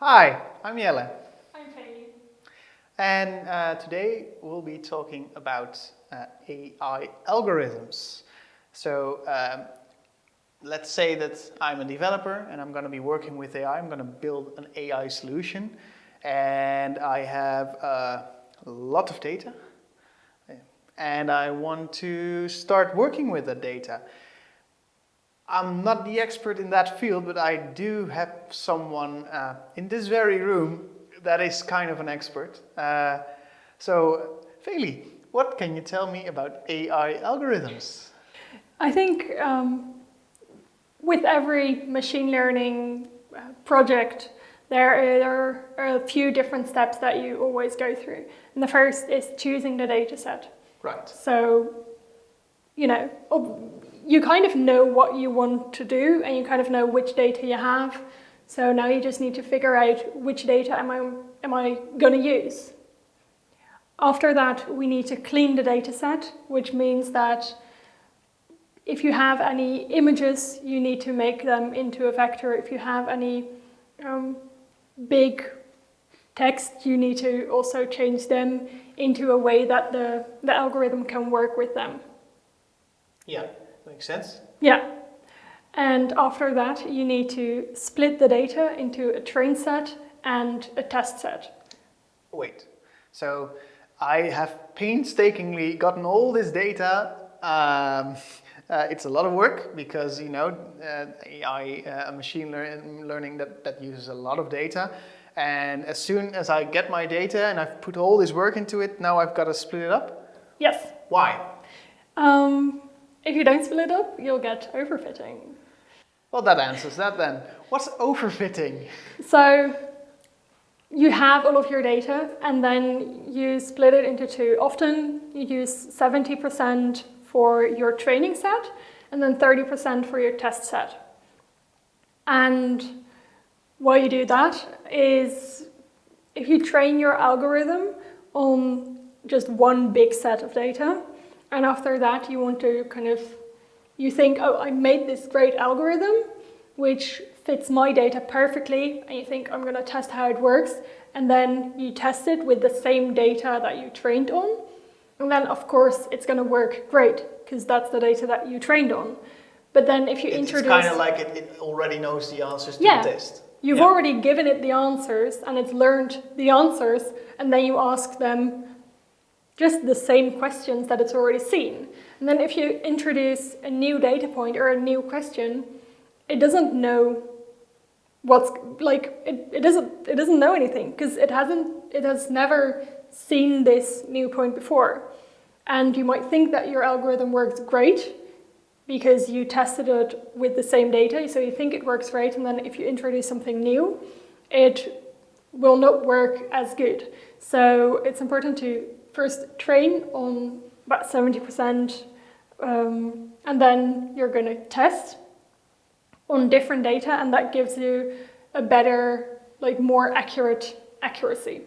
Hi, I'm Jelle, I'm Fanny. and today we'll be talking about AI algorithms. So let's say that I'm a developer and I'm going to be working with AI. I'm going to build an AI solution, and I have a lot of data, and I want to start working with that data. I'm not the expert in that field, but I do have someone in this very room that is kind of an expert. So, Feli, what can you tell me about AI algorithms? I think with every machine learning project, there are a few different steps that you always go through. And the first is choosing the data set. Right. So, you kind of know what you want to do and you kind of know which data you have. So now you just need to figure out which data am I going to use. After that, we need to clean the data set, which means that if you have any images, you need to make them into a vector. If you have any big text, you need to also change them into a way that the algorithm can work with them. Yeah, makes sense. Yeah. And after that, you need to split the data into a train set and a test set. Wait, so I have painstakingly gotten all this data. It's a lot of work because AI, machine learning that uses a lot of data. And as soon as I get my data and I've put all this work into it, now I've got to split it up. Yes. Why? If you don't split it up, you'll get overfitting. Well, that answers that then. What's overfitting? So you have all of your data and then you split it into two. Often you use 70% for your training set and then 30% for your test set. And why you do that is if you train your algorithm on just one big set of data, and after that you want to you think, oh, I made this great algorithm which fits my data perfectly, and you think, I'm going to test how it works, and then you test it with the same data that you trained on, and then of course it's going to work great because that's the data that you trained on. But then if you introduce... It's kind of like it already knows the answers to the test. You've already given it the answers and it's learned the answers, and then you ask them just the same questions that it's already seen. And then if you introduce a new data point or a new question, it doesn't know what's like, it doesn't know anything because it has never seen this new point before. And you might think that your algorithm works great because you tested it with the same data, so you think it works great, and then if you introduce something new, it will not work as good. So it's important to first train on about 70%, and then you're going to test on different data, and that gives you a better, more accuracy.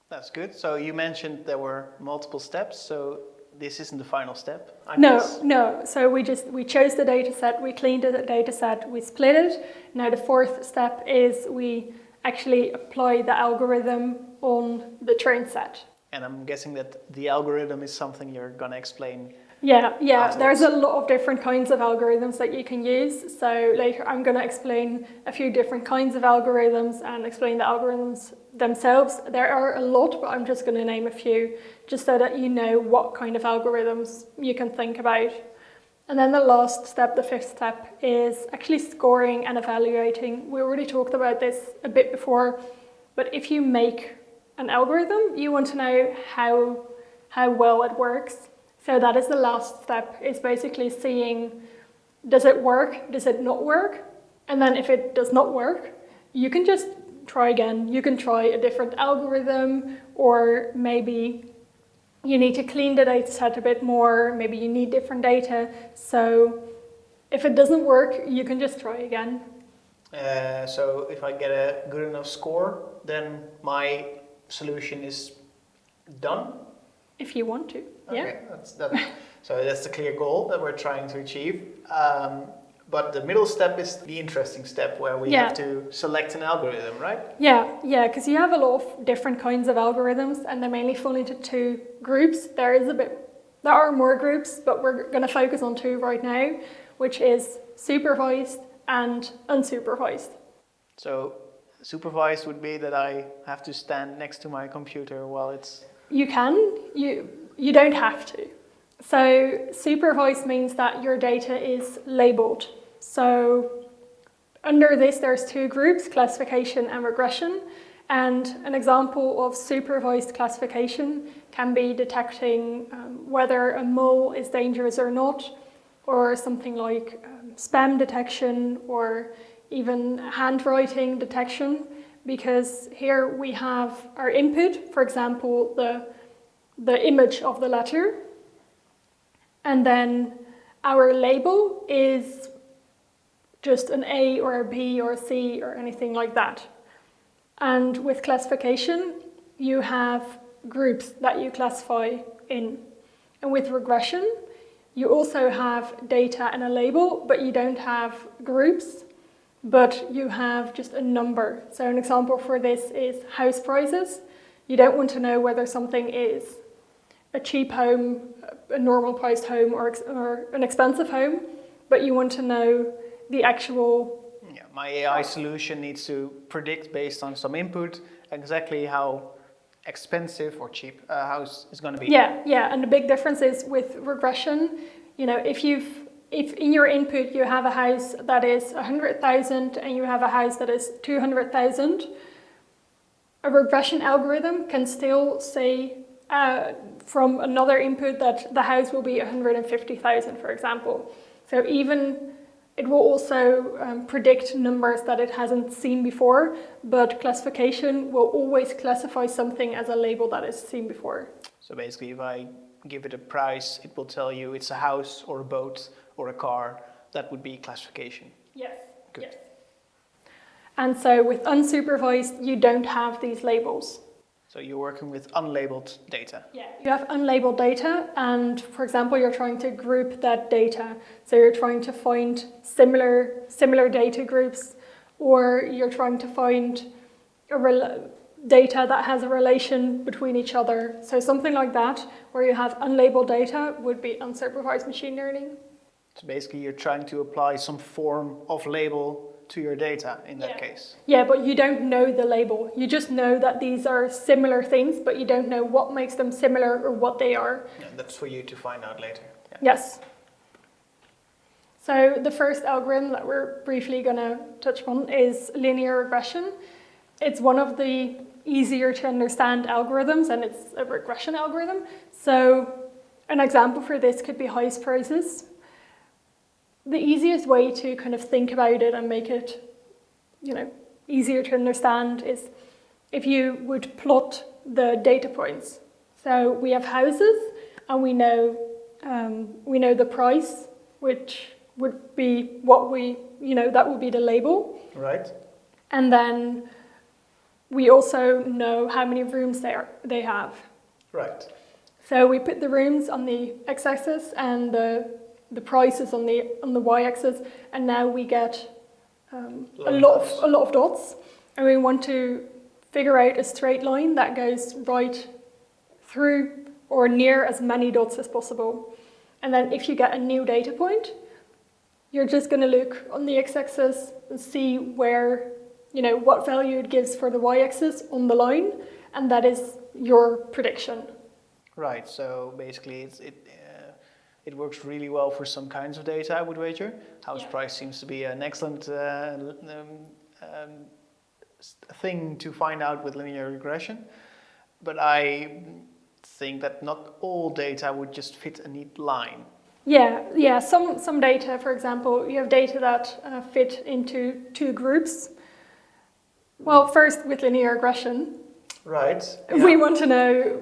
That's good. So you mentioned there were multiple steps, so this isn't the final step, I guess? No. So we chose the data set, we cleaned the data set, we split it. Now the fourth step is we actually apply the algorithm on the train set. And I'm guessing that the algorithm is something you're going to explain. Yeah. Afterwards. There's a lot of different kinds of algorithms that you can use. So later I'm going to explain a few different kinds of algorithms and explain the algorithms themselves. There are a lot, but I'm just going to name a few just so that you know what kind of algorithms you can think about. And then the last step, the fifth step, is actually scoring and evaluating. We already talked about this a bit before, but if you make an algorithm, you want to know how well it works. So that is the last step, is basically seeing, does it work, does it not work? And then if it does not work, you can just try again. You can try a different algorithm, or maybe you need to clean the data set a bit more, maybe you need different data. So if it doesn't work, you can just try again. So if I get a good enough score, then my solution is done? If you want to, okay, yeah. So that's the clear goal that we're trying to achieve. But the middle step is the interesting step where we have to select an algorithm, right? Yeah, because you have a lot of different kinds of algorithms, and they mainly fall into two groups. There are more groups, but we're going to focus on two right now, which is supervised and unsupervised. So supervised would be that I have to stand next to my computer while it's... You can, you don't have to. So supervised means that your data is labeled. So under this, there's two groups, classification and regression. And an example of supervised classification can be detecting whether a mole is dangerous or not, or something like spam detection, or even handwriting detection, because here we have our input, for example, the image of the letter, and then our label is just an A or a B or a C or anything like that. And with classification, you have groups that you classify in. And with regression, you also have data and a label, but you don't have groups, but you have just a number. So an example for this is house prices. You don't want to know whether something is a cheap home, a normal priced home, or an expensive home, but you want to know the actual... Yeah, my AI solution needs to predict based on some input exactly how expensive or cheap a house is going to be. Yeah, and the big difference is with regression, if in your input you have a house that is 100,000 and you have a house that is 200,000, a regression algorithm can still say from another input that the house will be 150,000, for example. So even it will also predict numbers that it hasn't seen before, but classification will always classify something as a label that is seen before. So basically, if I give it a price, it will tell you it's a house or a boat or a car. That would be classification. Yes. Good. Yes. And so with unsupervised, you don't have these labels. So you're working with unlabeled data. Yeah, you have unlabeled data, and for example, you're trying to group that data. So you're trying to find similar data groups, or you're trying to find data that has a relation between each other. So something like that, where you have unlabeled data, would be unsupervised machine learning. So basically, you're trying to apply some form of label to your data in that case. Yeah, but you don't know the label. You just know that these are similar things, but you don't know what makes them similar or what they are. Yeah, that's for you to find out later. Yeah. Yes. So the first algorithm that we're briefly going to touch upon is linear regression. It's one of the easier to understand algorithms, and it's a regression algorithm. So an example for this could be house prices. The easiest way to kind of think about it and make it, easier to understand is if you would plot the data points. So we have houses, and we know the price, which would be that would be the label. Right. And then we also know how many rooms they have. Right. So we put the rooms on the x-axis and the prices on the y-axis, and now we get a lot of dots, and we want to figure out a straight line that goes right through or near as many dots as possible. And then if you get a new data point, you're just going to look on the x-axis and see where, what value it gives for the y-axis on the line, and that is your prediction. Right, so basically it works really well for some kinds of data, I would wager. House price seems to be an excellent thing to find out with linear regression. But I think that not all data would just fit a neat line. Yeah. Some data, for example, you have data that fit into two groups. Well, first with linear regression. Right. We want to know,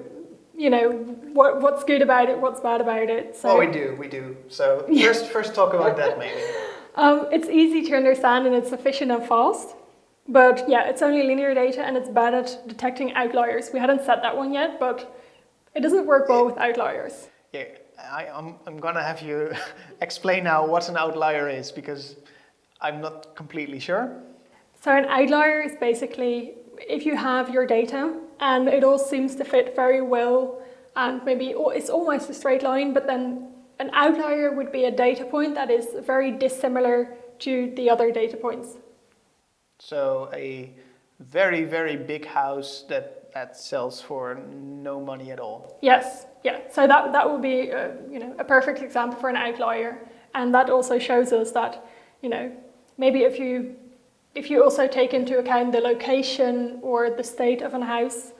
what's good about it, what's bad about it. So, we do. So first talk about that maybe. It's easy to understand and it's efficient and fast. But yeah, it's only linear data and it's bad at detecting outliers. We hadn't said that one yet, but it doesn't work well with outliers. Yeah, I'm gonna have you explain now what an outlier is, because I'm not completely sure. So an outlier is basically if you have your data and it all seems to fit very well and maybe it's almost a straight line, but then an outlier would be a data point that is very dissimilar to the other data points. So a very, very big house that sells for no money at all. Yes, yeah. So that would be a perfect example for an outlier, and that also shows us that maybe if you also take into account the location or the state of a house.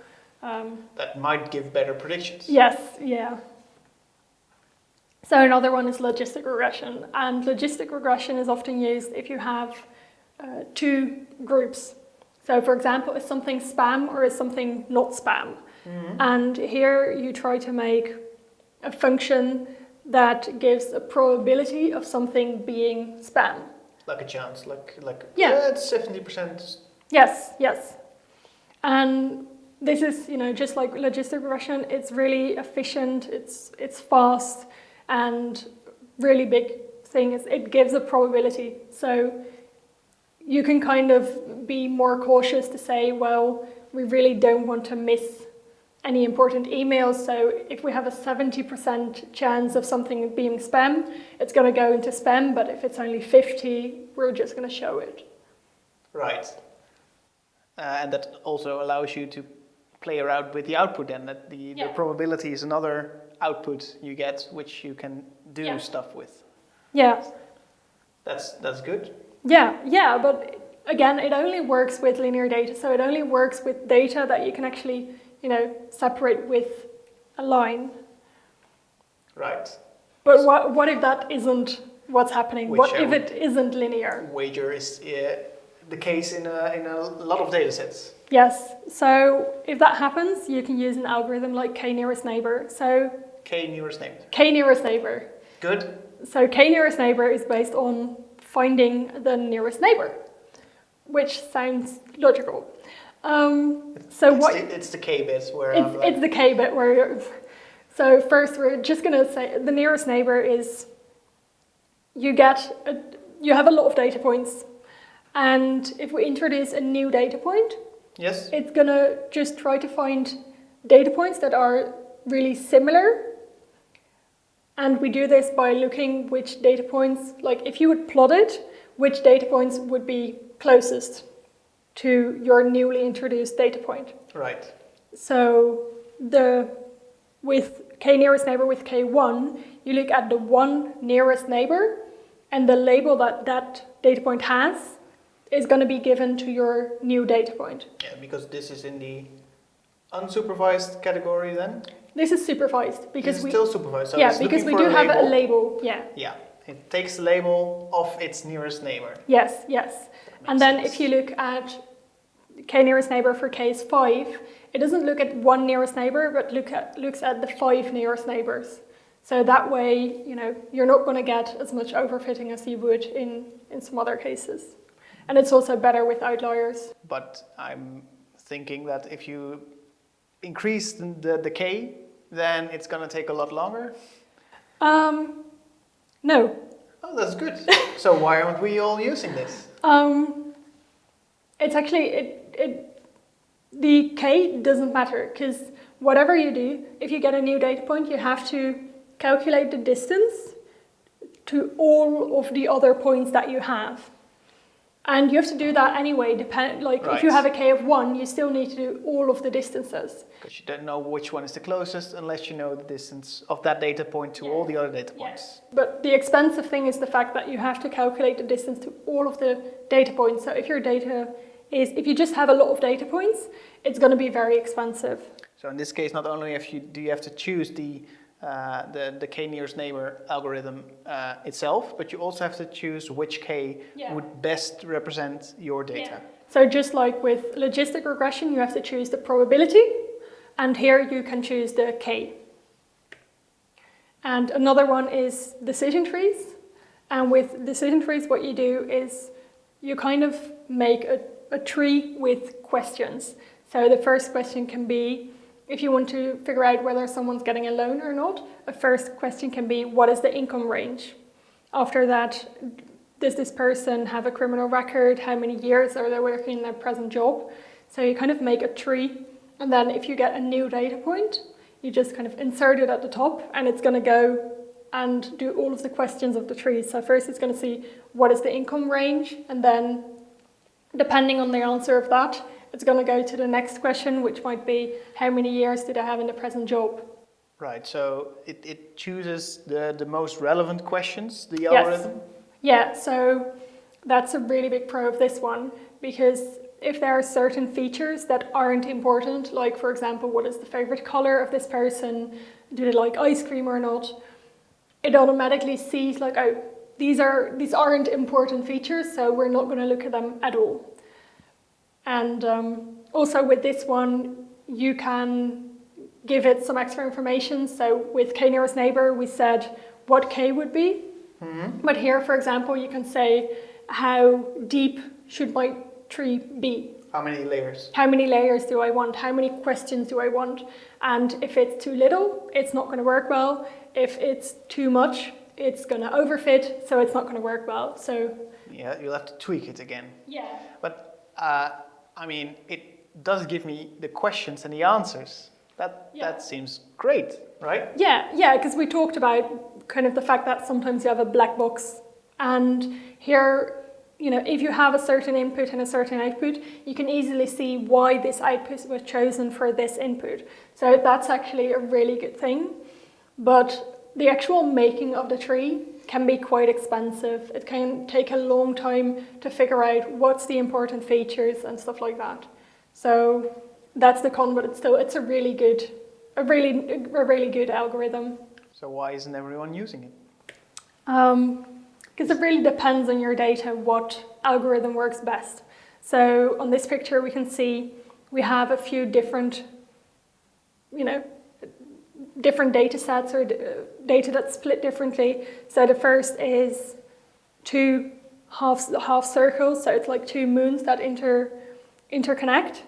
That might give better predictions. Yes, yeah. So another one is logistic regression, and logistic regression is often used if you have two groups. So for example, is something spam or is something not spam? Mm-hmm. And here you try to make a function that gives a probability of something being spam. Like a chance, like yeah, it's 70%. Yes. And this is, just like logistic regression, it's really efficient, it's fast, and really big thing is it gives a probability. So you can kind of be more cautious to say, well, we really don't want to miss any important emails. So if we have a 70% chance of something being spam, it's going to go into spam. But if it's only 50, we're just going to show it. Right. And that also allows you to play around with the output then. That the probability is another output you get, which you can do stuff with. Yeah. That's good. Yeah, but again, it only works with linear data. So it only works with data that you can actually, separate with a line. Right. But what if that isn't what's happening? What if it isn't linear? Wager is the case in a lot of data sets. Yes. So if that happens, you can use an algorithm like k-nearest neighbor. So k-nearest neighbor. K-nearest neighbor. Good. So k-nearest neighbor is based on finding the nearest neighbor, which sounds logical. It's the k bit where it's the k bit where. So first, we're just going to say the nearest neighbor is you have a lot of data points, and if we introduce a new data point, yes, it's going to just try to find data points that are really similar. And we do this by looking which data points, like if you would plot it, which data points would be closest to your newly introduced data point. Right. So with k-nearest neighbor with k1, you look at the one nearest neighbor, and the label that data point has is going to be given to your new data point. Yeah, because this is in the unsupervised category then? This is supervised because it's still supervised. So yeah, because we do have a label. Yeah. Yeah, it takes the label of its nearest neighbor. Yes. And then if you look at k-nearest neighbor for case 5, it doesn't look at one nearest neighbor, but looks at the 5 nearest neighbors. So that way, you're not going to get as much overfitting as you would in some other cases. And it's also better with outliers. But I'm thinking that if you increase the k, then it's going to take a lot longer? No. Oh, that's good. So why aren't we all using this? It's actually, the k doesn't matter, because whatever you do, if you get a new data point, you have to calculate the distance to all of the other points that you have. And you have to do that anyway, if you have a k of 1, you still need to do all of the distances. Because you don't know which one is the closest unless you know the distance of that data point to all the other data points. Yes. But the expensive thing is the fact that you have to calculate the distance to all of the data points. So if if you just have a lot of data points, it's going to be very expensive. So in this case, not only do you have to choose the k-nearest neighbor algorithm itself, but you also have to choose which k would best represent your data. Yeah. So just like with logistic regression, you have to choose the probability, and here you can choose the k. And another one is decision trees. And with decision trees, what you do is you kind of make a tree with questions. So the first question can be, if you want to figure out whether someone's getting a loan or not, a first question can be, what is the income range? After that, does this person have a criminal record? How many years are they working in their present job? So you kind of make a tree, and then if you get a new data point, you just kind of insert it at the top, and it's going to go and do all of the questions of the tree. So first it's going to see what is the income range, and then depending on the answer of that, it's going to go to the next question, which might be how many years do they have in the present job? Right, so it chooses the most relevant questions, the Yes. algorithm? Yeah, so that's a really big pro of this one, because if there are certain features that aren't important, like for example, what is the favorite color of this person, do they like ice cream or not, it automatically sees like, oh, these aren't important features, so we're not going to look at them at all. And also with this one, you can give it some extra information. So with K nearest neighbor, we said what K would be. Mm-hmm. But here, for example, you can say how deep should my tree be? How many layers? How many layers do I want? How many questions do I want? And if it's too little, it's not going to work well. If it's too much, it's going to overfit, so it's not going to work well. So yeah, you'll have to tweak it again. Yeah. But I mean, it does give me the questions and the answers. That seems great, right? Yeah, because we talked about kind of the fact that sometimes you have a black box, and here, you know, if you have a certain input and a certain output, you can easily see why this output was chosen for this input. So that's actually a really good thing. But the actual making of the tree can be quite expensive. It can take a long time to figure out what's the important features and stuff like that. So that's the con, but it's a really good algorithm. So why isn't everyone using it? Because it really depends on your data what algorithm works best. So on this picture we can see we have a few different, different data sets or data that's split differently. So the first is two half circles, so it's like two moons that interconnect.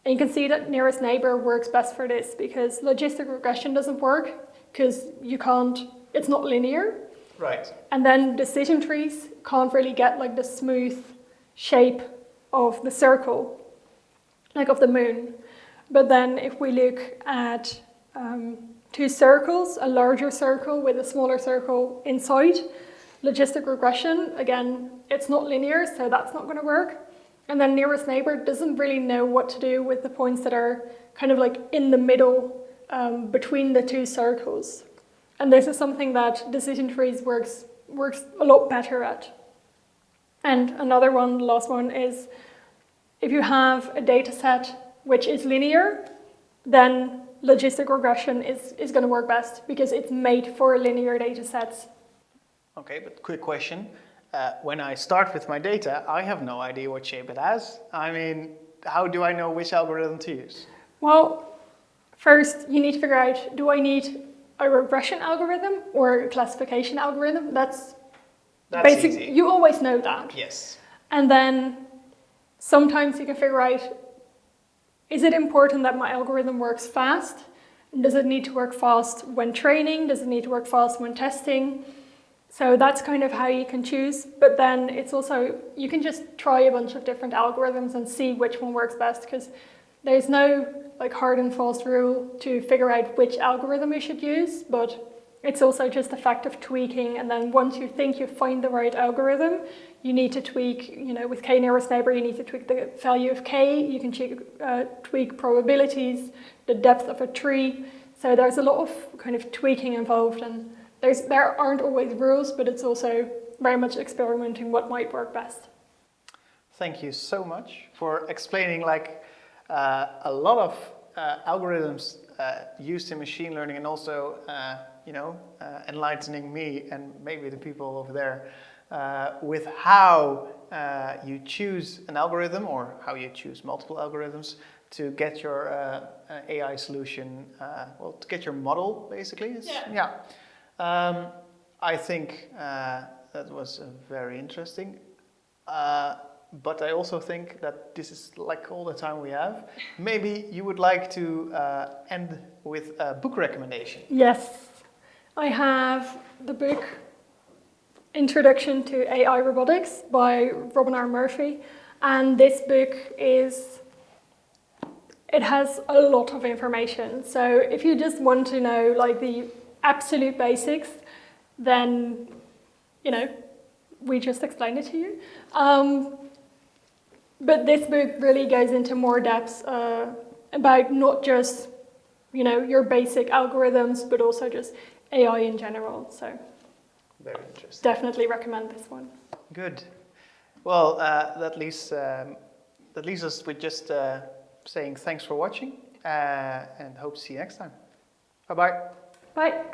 And you can see that nearest neighbor works best for this because logistic regression doesn't work because it's not linear. Right. And then decision trees can't really get like the smooth shape of the circle, like of the moon. But then if we look at two circles, a larger circle with a smaller circle inside, logistic regression, again, it's not linear, so that's not going to work. And then nearest neighbor doesn't really know what to do with the points that are kind of like in the middle between the two circles. And this is something that decision trees works a lot better at. And another one, the last one, is if you have a data set which is linear, then logistic regression is going to work best because it's made for linear data sets. Okay, but quick question. When I start with my data, I have no idea what shape it has. I mean, how do I know which algorithm to use? Well, first you need to figure out, do I need a regression algorithm or a classification algorithm? That's basic. Easy. You always know that. Yes. And then sometimes you can figure out, is it important that my algorithm works fast? Does it need to work fast when training? Does it need to work fast when testing? So that's kind of how you can choose. But then it's also, you can just try a bunch of different algorithms and see which one works best because there's no like hard and fast rule to figure out which algorithm you should use, but it's also just a fact of tweaking. And then once you think you find the right algorithm, you need to tweak, with K nearest neighbor, you need to tweak the value of K, you can tweak probabilities, the depth of a tree. So there's a lot of kind of tweaking involved, and there aren't always rules, but it's also very much experimenting what might work best. Thank you so much for explaining a lot of algorithms used in machine learning, and also enlightening me and maybe the people over there with how you choose an algorithm or how you choose multiple algorithms to get your AI solution, to get your model basically. Yeah. I think that was very interesting. but I also think that this is like all the time we have. Maybe you would like to end with a book recommendation. Yes, I have the book Introduction to AI Robotics by Robin R. Murphy, and this book it has a lot of information. So if you just want to know like the absolute basics, then we just explained it to you. But this book really goes into more depth about not just your basic algorithms, but also just AI in general. So Very interesting. definitely recommend this one. Good. Well, that leaves us with just saying thanks for watching and hope to see you next time. Bye-bye. Bye.